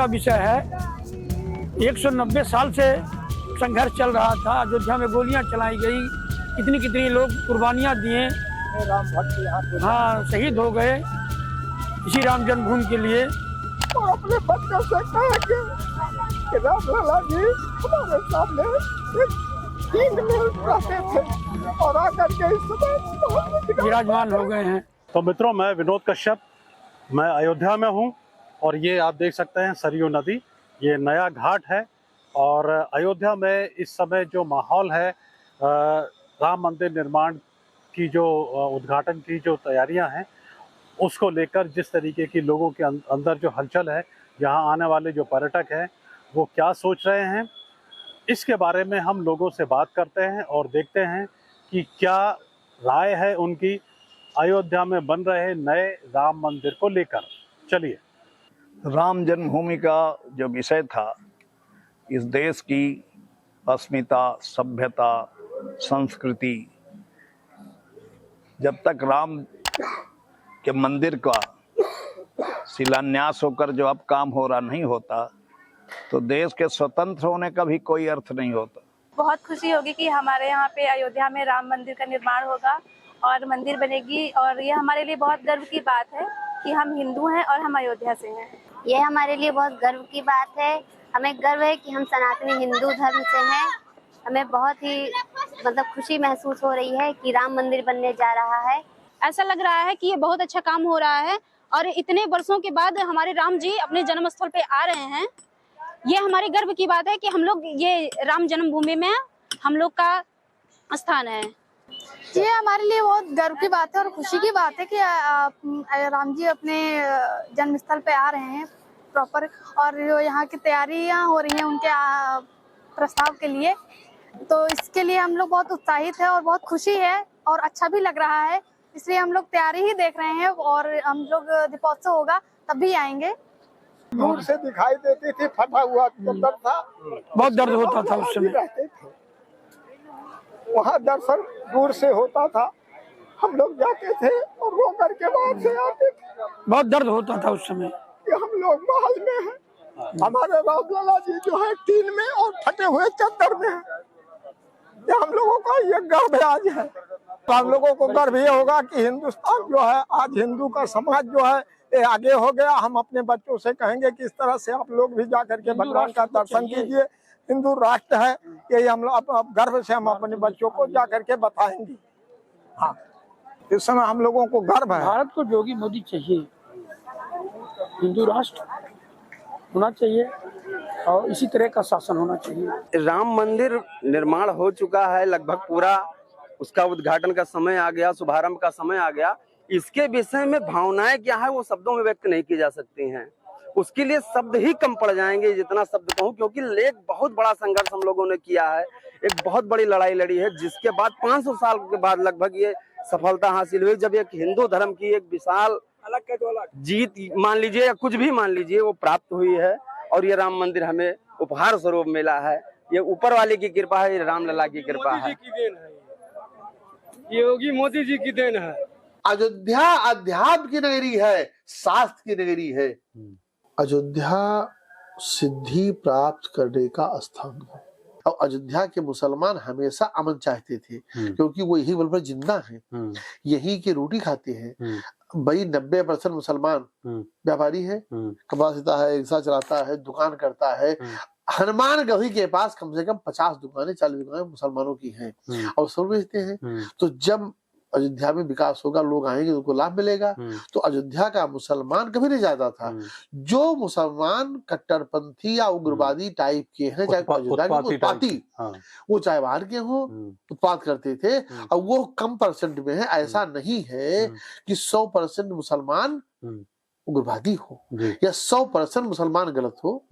विषय है। 190 साल से संघर्ष चल रहा था। अयोध्या में गोलियां चलाई गई, कितनी कितनी लोग कुर्बानियां दिए, राम भक्त हाँ शहीद हो गए इसी राम जन्मभूमि के लिए। और अपने बच्चों से कहा कि राम लला जी हमारे सामने एक 3 मिनट रहते थे और आकर के इस समय विराजमान हो गए हैं। तो मित्रों, मैं विनोद कश्यप, मैं अयोध्या में हूँ और ये आप देख सकते हैं सरयू नदी, ये नया घाट है। और अयोध्या में इस समय जो माहौल है, राम मंदिर निर्माण की जो उद्घाटन की जो तैयारियां हैं उसको लेकर जिस तरीके की लोगों के अंदर जो हलचल है, यहाँ आने वाले जो पर्यटक हैं वो क्या सोच रहे हैं, इसके बारे में हम लोगों से बात करते हैं और देखते हैं कि क्या राय है उनकी अयोध्या में बन रहे नए राम मंदिर को लेकर। चलिए। राम जन्मभूमि का जो विषय था, इस देश की अस्मिता, सभ्यता, संस्कृति, जब तक राम के मंदिर का शिलान्यास होकर जो अब काम हो रहा नहीं होता, तो देश के स्वतंत्र होने का भी कोई अर्थ नहीं होता। बहुत खुशी होगी कि हमारे यहाँ पे अयोध्या में राम मंदिर का निर्माण होगा और मंदिर बनेगी, और ये हमारे लिए बहुत गर्व की बात है कि हम हिंदू हैं और हम अयोध्या से हैं। ये हमारे लिए बहुत गर्व की बात है। हमें गर्व है कि हम सनातनी हिंदू धर्म से हैं। हमें बहुत ही खुशी महसूस हो रही है कि राम मंदिर बनने जा रहा है। ऐसा लग रहा है कि ये बहुत अच्छा काम हो रहा है और इतने वर्षों के बाद हमारे राम जी अपने जन्मस्थल पे आ रहे हैं। ये हमारे गर्व की बात है कि हम लोग ये राम जन्मभूमि में हम लोग का स्थान है। ये हमारे लिए बहुत गर्व की बात है और खुशी की बात है कि राम जी अपने जन्मस्थल पे आ रहे हैं प्रॉपर, और यहाँ की तैयारियां हो रही हैं उनके प्रस्ताव के लिए। तो इसके लिए हम लोग बहुत उत्साहित है और बहुत खुशी है और अच्छा भी लग रहा है, इसलिए हम लोग तैयारी ही देख रहे हैं। और हम लोग दीपोत्सव होगा तब भी आएंगे। दूर से दिखाई देती थी, फटा हुआ दर्द था, बहुत दर्द होता था उस समय। रहते थे वहाँ, दर्शन दूर से होता था, हम लोग जाते थे और रो करके वहाँ से आते थे। बहुत दर्द होता था उस समय। हम लोग महल में हैं, हमारे राम लला जी जो है टीन में और फटे हुए चद्दर में है। ये हम लोगों का ये गर्व आज है। तो हम लोगों को गर्व ये होगा कि हिंदुस्तान जो है, आज हिंदू का समाज जो है ये आगे हो गया। हम अपने बच्चों से कहेंगे कि इस तरह से आप लोग भी जा करके भगवान का दर्शन कीजिए। हिंदू राष्ट्र है, यही हम लोग गर्व से हम अपने बच्चों को जा करके बताएंगे। हाँ, इस समय हम लोगों को गर्व है। भारत को योगी मोदी चाहिए, हिंदू राष्ट्र होना चाहिए और इसी तरह का शासन होना चाहिए। राम मंदिर निर्माण हो चुका है, लगभग पूरा उसका उद्घाटन का समय आ गया, शुभारंभ का समय आ गया। इसके विषय में भावनाएं क्या है वो शब्दों में व्यक्त नहीं की जा सकती हैं। उसके लिए शब्द ही कम पड़ जाएंगे जितना शब्द कहूँ, क्योंकि एक बहुत बड़ा संघर्ष हम लोगों ने किया है, एक बहुत बड़ी लड़ाई लड़ी है, जिसके बाद 500 साल के बाद लगभग ये सफलता हासिल हुई, जब एक हिंदू धर्म की एक विशाल जीत मान लीजिए या कुछ भी मान लीजिए वो प्राप्त हुई है। और ये राम मंदिर हमें उपहार स्वरूप मिला है। ये ऊपर वाले की कृपा है, ये राम लला की कृपा है, ये योगी मोदी जी की देन है। अयोध्या अध्यात्म की नगरी है, शास्त्र की नगरी है। अयोध्या सिद्धि प्राप्त करने का स्थान है। और अयोध्या के मुसलमान हमेशा अमन चाहते थे, क्योंकि वो यही बल पर जिंदा है, यही की रोटी खाते हैं। भाई 90% मुसलमान व्यापारी है, कपड़ा सीता है, रिक्शा चलाता है, दुकान करता है। हनुमान गढ़ी के पास कम से कम 50 दुकानें, 40 दुकानें मुसलमानों की हैं और सब बेचते हैं। तो जब अयोध्या में विकास होगा, लोग आएंगे, उनको लाभ मिलेगा। तो अयोध्या का मुसलमान कभी नहीं जाता था। जो मुसलमान कट्टरपंथी या उग्रवादी टाइप के हैं, चाहे अयोध्या के उत्पाती, वो चाहे बाहर के हो, उत्पाद करते थे। और वो कम परसेंट में है, ऐसा नहीं है कि 100% मुसलमान उग्रवादी हो या 100% मुसलमान गलत हो।